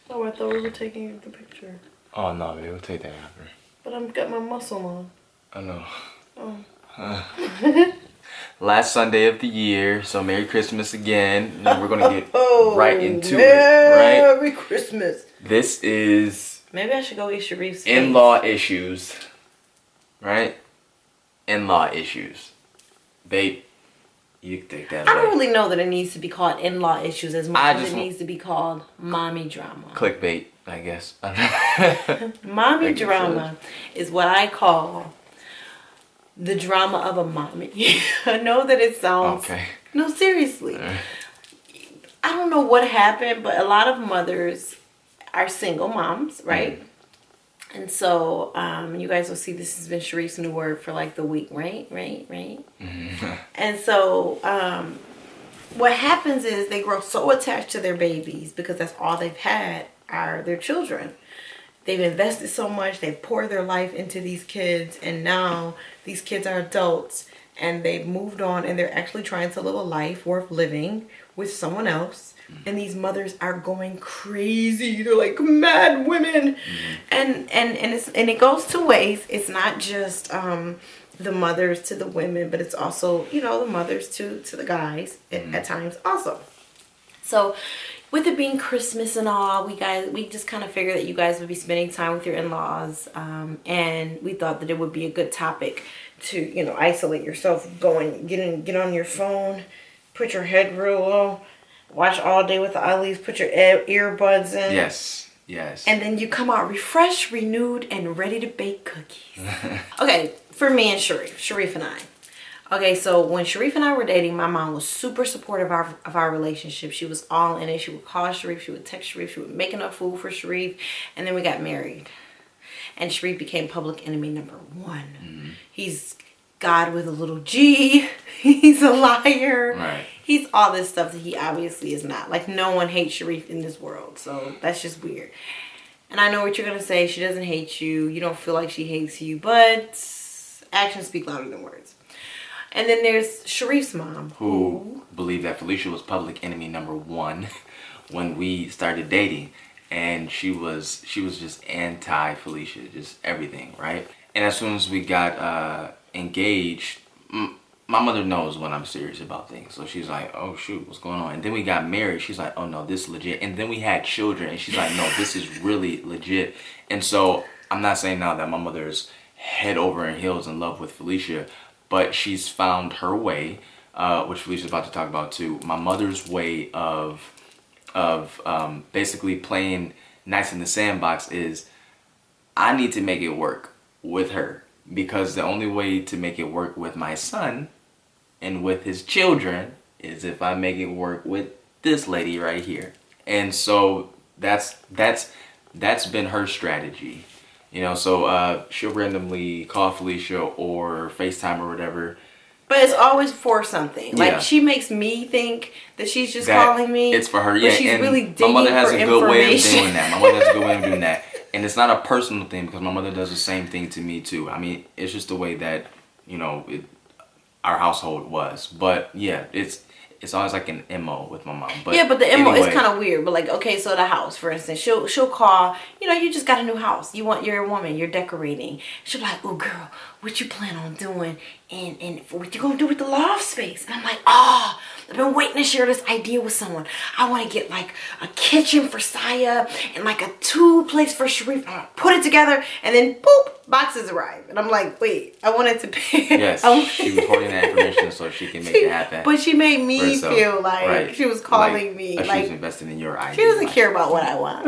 Oh, I thought we were taking the picture. Oh no, baby, we'll take that after. But I've got my muscle on. I know. Oh. Last Sunday of the year, so Merry Christmas again. You know, we're gonna get right into it, right? Merry Christmas. This is Maybe I should go eat Sharif's face. in-law issues, right? In-law issues. Babe, you take that I away. don't really know that it needs to be called in-law issues as much as just it needs to be called mommy drama. Clickbait, I guess. Mommy drama is what I call the drama of a mommy. I know that it sounds... Okay. No, seriously. I don't know what happened, but a lot of mothers are single moms, right? And so, you guys will see this has been Sharif's new word for like the week, right? And so, what happens is they grow so attached to their babies because that's all they've had are their children. They've invested so much, they've poured their life into these kids, and now these kids are adults and they've moved on and they're actually trying to live a life worth living with someone else. And these mothers are going crazy. They're like mad women. And it goes two ways. It's not just the mothers to the women, but it's also, you know, the mothers to the guys at times also. So with it being Christmas and all, we just kind of figured that you guys would be spending time with your in-laws, and we thought that it would be a good topic to, you know, isolate yourself, get on your phone, put your head real low, watch All Day with the Uglies, put your earbuds in. Yes. And then you come out refreshed, renewed, and ready to bake cookies. Okay, for me and Sharif and I. Okay, so when Sharif and I were dating, my mom was super supportive of our relationship. She was all in it. She would call Sharif, she would text Sharif, she would make enough food for Sharif, and then we got married. And Sharif became public enemy number one. He's God with a little G. He's a liar. Right. He's all this stuff that he obviously is not. Like, no one hates Sharif in this world, so that's just weird. And I know what you're going to say. She doesn't hate you. You don't feel like she hates you, but actions speak louder than words. And then there's Sharif's mom, who believed that Felicia was public enemy number one when we started dating, and she was just anti Felicia, just everything, right? And as soon as we got engaged, my mother knows when I'm serious about things, so she's like, oh shoot, what's going on? And then we got married. She's like, oh no, this is legit. And then we had children, and she's like, no, this is really legit. And so I'm not saying now that my mother is head over and heels in love with Felicia, but she's found her way, which Felicia's about to talk about too. My mother's way of basically playing nice in the sandbox is, I need to make it work with her, because the only way to make it work with my son and with his children is if I make it work with this lady right here. And so that's been her strategy. You know, so she'll randomly call Felicia or FaceTime or whatever. But it's always for something. Yeah. Like, she makes me think that she's just calling me. It's for her, but yeah. she's and really digging my mother has for a good way of information. doing that. My mother has a good way of doing that. And it's not a personal thing, because my mother does the same thing to me too. I mean, it's just the way that, you know, our household was. But yeah, it's always like an MO with my mom. But yeah, but the MO anyway, is kind of weird. But like, okay, so the house, for instance, she'll call, you know, you just got a new house. You're a woman, you're decorating. She'll be like, oh girl, what you plan on doing? And what you gonna do with the loft space? And I'm like, oh, I've been waiting to share this idea with someone. I want to get like a kitchen for Saya and like a two-place for Sharif. I'm gonna put it together, and then boop, boxes arrive. And I'm like, wait, I wanted to pay. Yes, she was holding that information so she can make it happen. But she made me feel like she was calling me. Like like she was investing in your idea. She doesn't care about what I want.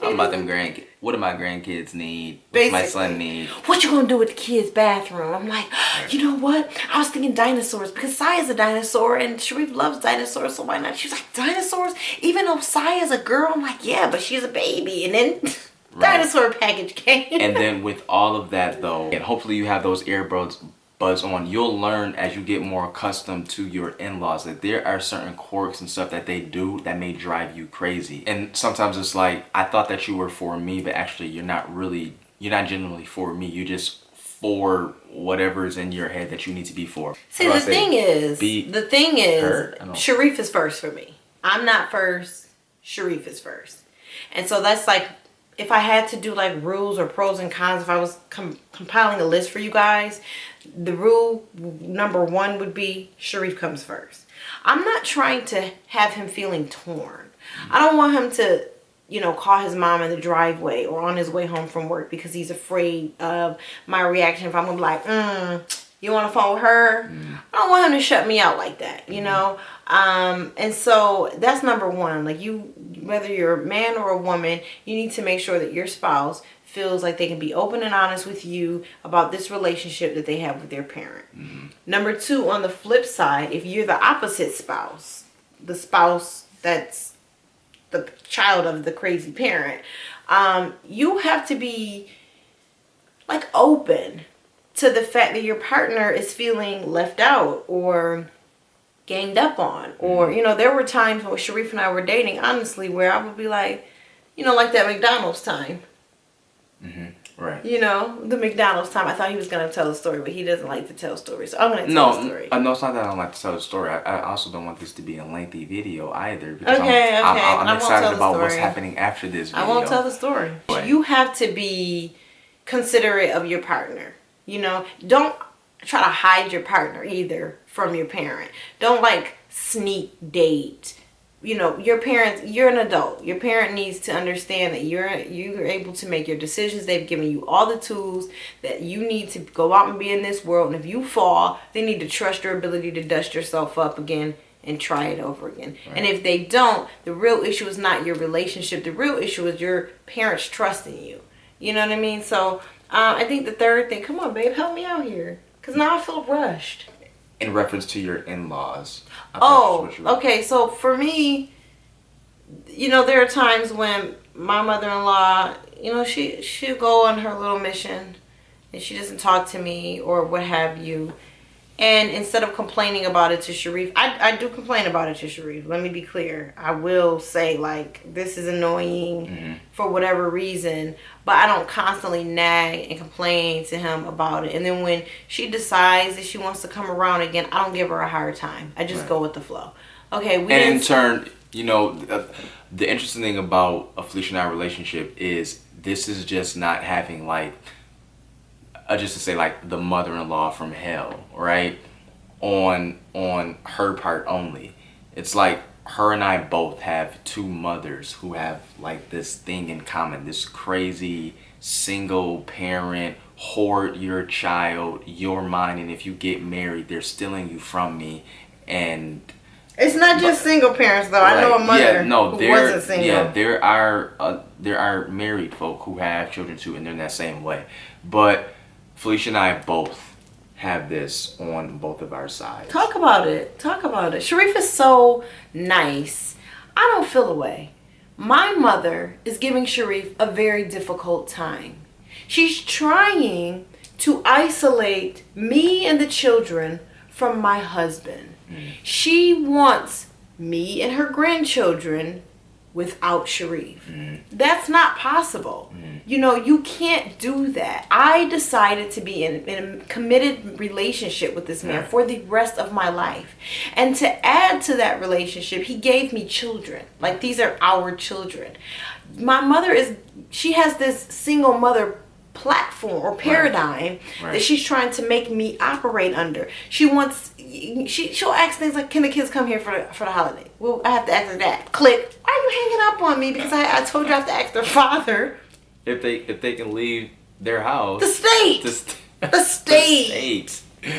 I'm about them grandkids. What do my grandkids need? What does my son need? What you gonna do with the kids' bathroom? I'm like, you know what? I was thinking dinosaurs, because Saya's a dinosaur and Sharif loves dinosaurs, so why not? She was like, dinosaurs? Even though Saya's a girl? I'm like, yeah, but she's a baby. And then dinosaur package came. And then with all of that though, and hopefully you have those earbuds on, you'll learn as you get more accustomed to your in-laws that there are certain quirks and stuff that they do that may drive you crazy. And sometimes it's like, I thought that you were for me, but actually you're not genuinely for me. You just for whatever's in your head that you need to be for. See, the thing is, Sharif is first for me. I'm not first. Sharif is first. And so that's like, if I had to do like rules or pros and cons, if I was compiling a list for you guys, the rule number one would be Sharif comes first. I'm not trying to have him feeling torn. I don't want him to, call his mom in the driveway or on his way home from work because he's afraid of my reaction. If I'm gonna be like, you want to phone with her? I don't want him to shut me out like that, and so that's number one. Like, whether you're a man or a woman, you need to make sure that your spouse feels like they can be open and honest with you about this relationship that they have with their parent. Number two, on the flip side, if you're the opposite spouse, the spouse that's the child of the crazy parent, you have to be like open to the fact that your partner is feeling left out or ganged up on. Or, there were times when Sharif and I were dating, honestly, where I would be like, like that McDonald's time. Right. The McDonald's time. I thought he was going to tell a story, but he doesn't like to tell stories. So I'm going to tell a story. No, it's not that I don't like to tell a story. I also don't want this to be a lengthy video either. Because Okay. I'm excited about what's happening after this video. I won't tell the story. Right. You have to be considerate of your partner. Don't try to hide your partner either from your parent. Don't like sneak date. Your parents, you're an adult. Your parent needs to understand that you're able to make your decisions. They've given you all the tools that you need to go out and be in this world. And if you fall, they need to trust your ability to dust yourself up again and try it over again. Right. And if they don't, the real issue is not your relationship. The real issue is your parents trusting you. You know what I mean? So I think the third thing, come on, babe, help me out here. Because now I feel rushed. In reference to your in-laws. Okay. So for me, there are times when my mother-in-law, she'll go on her little mission and she doesn't talk to me or what have you. And instead of complaining about it to Sharif, I do complain about it to Sharif. Let me be clear. I will say, like, this is annoying for whatever reason. But I don't constantly nag and complain to him about it. And then when she decides that she wants to come around again, I don't give her a hard time. I just go with the flow. Okay. And in turn, the interesting thing about a Felicia and I relationship is this is just not having, like, just to say, like, the mother-in-law from hell, right? On her part only. It's like her and I both have two mothers who have, like, this thing in common. This crazy single parent, hoard your child, you're mine, and if you get married, they're stealing you from me. And it's not just single parents, though. Right. I know a mother who wasn't single. Yeah, there are married folk who have children too, and they're in that same way. But Felicia and I both have this on both of our sides. Talk about it. Sharif is so nice. I don't feel away. My mother is giving Sharif a very difficult time. She's trying to isolate me and the children from my husband. She wants me and her grandchildren without Sharif. That's not possible. You can't do that. I decided to be in a committed relationship with this man for the rest of my life. And to add to that relationship, he gave me children. Like, these are our children. My mother she has this single mother platform or paradigm that she's trying to make me operate under. She'll ask things like, can the kids come here for the holiday? Well, I have to ask her that. Click. Why are you hanging up on me? Because I told you I have to ask their father. If they can leave their house. The state.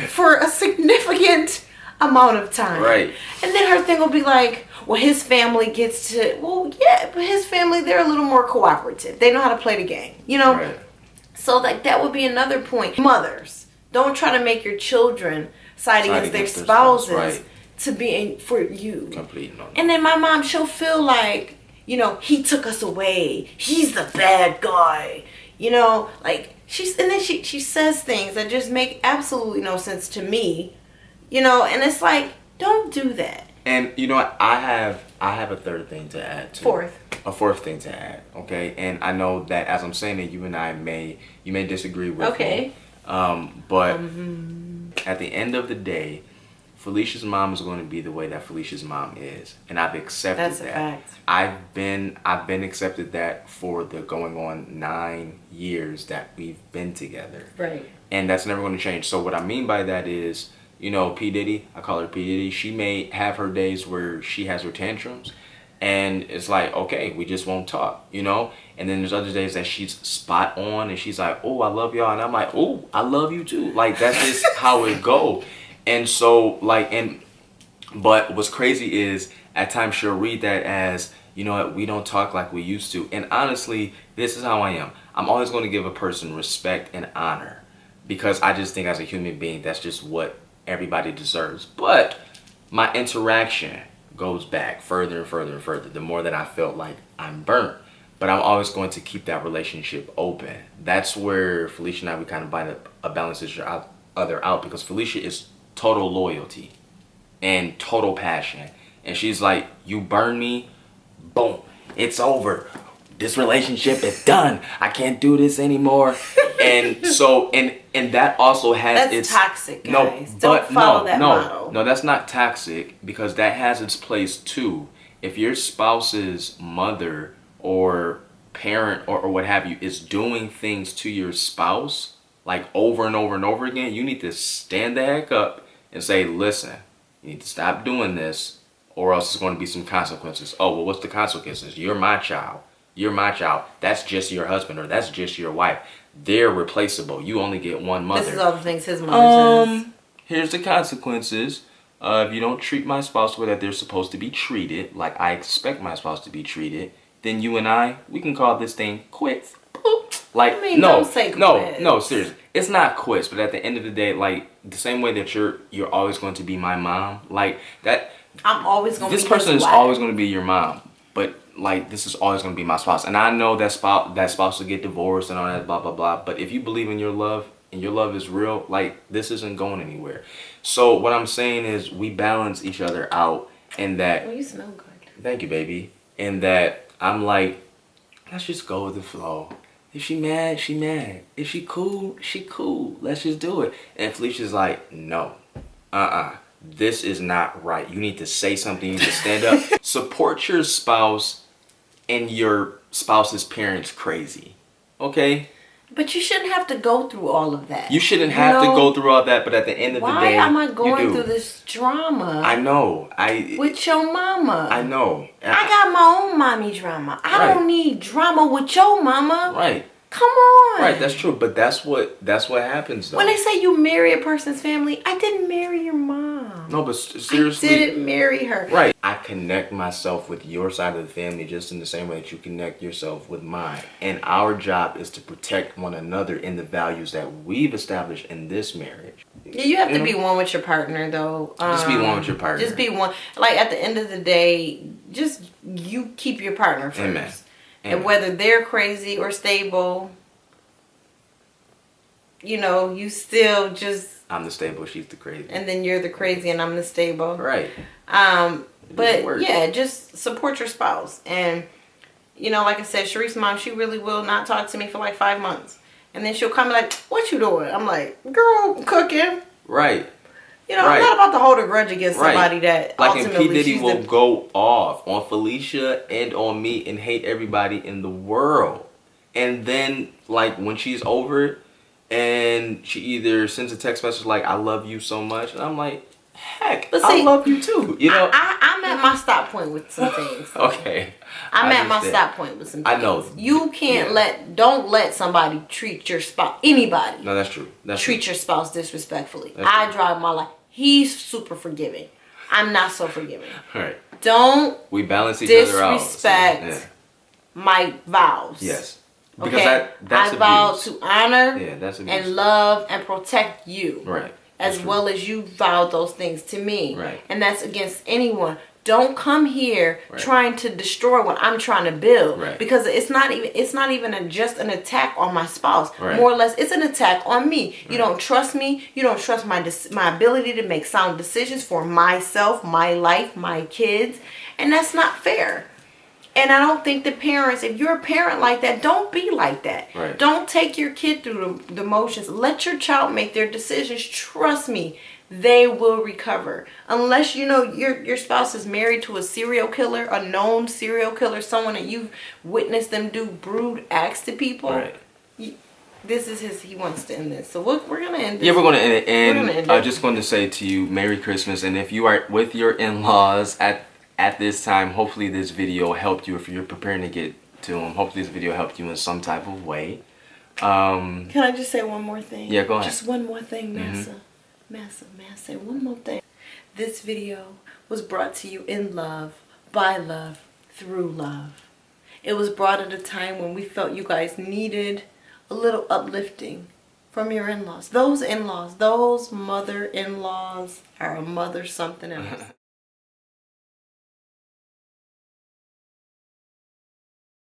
For a significant amount of time. Right. And then her thing will be like, well, his family gets to, well, yeah, but his family, they're a little more cooperative. They know how to play the game, Right. So, like, that would be another point. Mothers, don't try to make your children side against their spouses to be for you. Complete no. And then my mom, she'll feel like, he took us away. He's the bad guy. Like, she says things that just make absolutely no sense to me. And it's like, don't do that. And you know what? I have a third thing to add too. A fourth thing to add, okay? And I know that as I'm saying it, you and I may disagree with me. But at the end of the day, Felicia's mom is going to be the way that Felicia's mom is, and I've accepted That's a that. fact. I've been accepted that for the going on 9 years that we've been together. Right. And that's never going to change. So what I mean by that is, you know, P. Diddy, I call her P. Diddy, she may have her days where she has her tantrums, and it's like, okay, we just won't talk, you know? And then there's other days that she's spot on and she's like, oh, I love y'all. And I'm like, oh, I love you too. Like, that's just how it go. And so, like, but what's crazy is at times she'll read that as, you know what, we don't talk like we used to. And honestly, this is how I am. I'm always going to give a person respect and honor, because I just think as a human being, that's just what everybody deserves. But my interaction goes back further and further and further the more that I felt like I'm burnt. But I'm always going to keep that relationship open. That's where Felicia and I, we kind of find a balance each other out, because Felicia is total loyalty and total passion. And she's like, you burn me, boom, it's over. This relationship is done. I can't do this anymore. And so, and that also has That's its toxic, guys. No, Don't follow that no, model. no, that's not toxic, because that has its place too. If your spouse's mother or parent or what have you is doing things to your spouse like over and over and over again, you need to stand the heck up and say, listen, you need to stop doing this, or else there's going to be some consequences. Oh, well, what's the consequences? You're my child. You're my child. That's just your husband, or that's just your wife. They're replaceable. You only get one mother. This is all the things his mother says. Here's the consequences. If you don't treat my spouse the way that they're supposed to be treated, like I expect my spouse to be treated, then you and I, we can call this thing quits. Like, I mean, no, don't say quits. no, seriously. It's not quits, but at the end of the day, like, the same way that you're always going to be my mom, like, that... I'm always going to be this person is wife. always going to be your mom, but, like, this is always going to be my spouse. And I know that spouse will get divorced and all that, blah, blah, blah, but if you believe in your love, and your love is real, like, this isn't going anywhere. So what I'm saying is we balance each other out, and that... Well, you smell good. Thank you, baby. And that I'm like, let's just go with the flow. If she mad, she mad. If she cool, she cool. Let's just do it. And Felicia's like, no. This is not right. You need to say something. You need to stand up. Support your spouse and your spouse's parents crazy. Okay? But you shouldn't have to go through all of that. You shouldn't have to go through all that, but at the end of the day, why am I going you do. through this drama? I know. With your mama. I know. I got my own mommy drama. I don't need drama with your mama. Right. Come on. Right, that's true. But that's what happens though. When they say you marry a person's family, I didn't marry your mom. No, but seriously, I didn't marry her. Right. I connect myself with your side of the family just in the same way that you connect yourself with mine. And our job is to protect one another in the values that we've established in this marriage. Yeah, you have to be one with your partner, though. Just be one with your partner. Just be one. Like, at the end of the day, just you keep your partner first. Amen. And whether they're crazy or stable, you know, you still just... I'm the stable, she's the crazy. And then you're the crazy and I'm the stable. Right. But yeah, just support your spouse. And, you know, like I said, Sharice's mom, she really will not talk to me for like 5 months. And then she'll come and like, what you doing? I'm like, girl, I'm cooking. Right. You know, I'm not about to hold a grudge against somebody that like, ultimately... and P. Diddy will go off on Felicia and on me and hate everybody in the world. And then, like, when she's over it, and she either sends a text message like, I love you so much, and I'm like, heck, but see, I love you too. You know, I'm at my stop point with some things. Okay. I'm at my stop point with some things. I know. You can't don't let somebody treat your spouse, anybody. No, that's true. Treat your spouse disrespectfully. I drive my life. He's super forgiving. I'm not so forgiving. Right. Don't we balance each other out. Disrespect my vows. Yes. Because that's I vow to honor and love and protect you. Right. As well as you vowed those things to me. Right. And that's against anyone. Don't come here trying to destroy what I'm trying to build. Right. Because it's not even just an attack on my spouse. Right. More or less, it's an attack on me. You don't trust me. You don't trust my ability to make sound decisions for myself, my life, my kids. And that's not fair. And I don't think the parents, if you're a parent like that, don't be like that. Right. Don't take your kid through the motions. Let your child make their decisions. Trust me. they will recover. Unless you know your spouse is married to a serial killer, a known serial killer, someone that you've witnessed them do rude acts to people. Right. This is he wants to end this. So we're gonna end this. Yeah, we're gonna end it. And I'm just going to say to you, Merry Christmas. And if you are with your in-laws at this time, hopefully this video helped you. If you're preparing to get to them, hopefully this video helped you in some type of way. Can I just say one more thing? Yeah, go ahead. Just one more thing, Massa. Massa, one more thing. This video was brought to you in love, by love, through love. It was brought at a time when we felt you guys needed a little uplifting from your in-laws. Those in-laws, those mother-in-laws are a mother something else.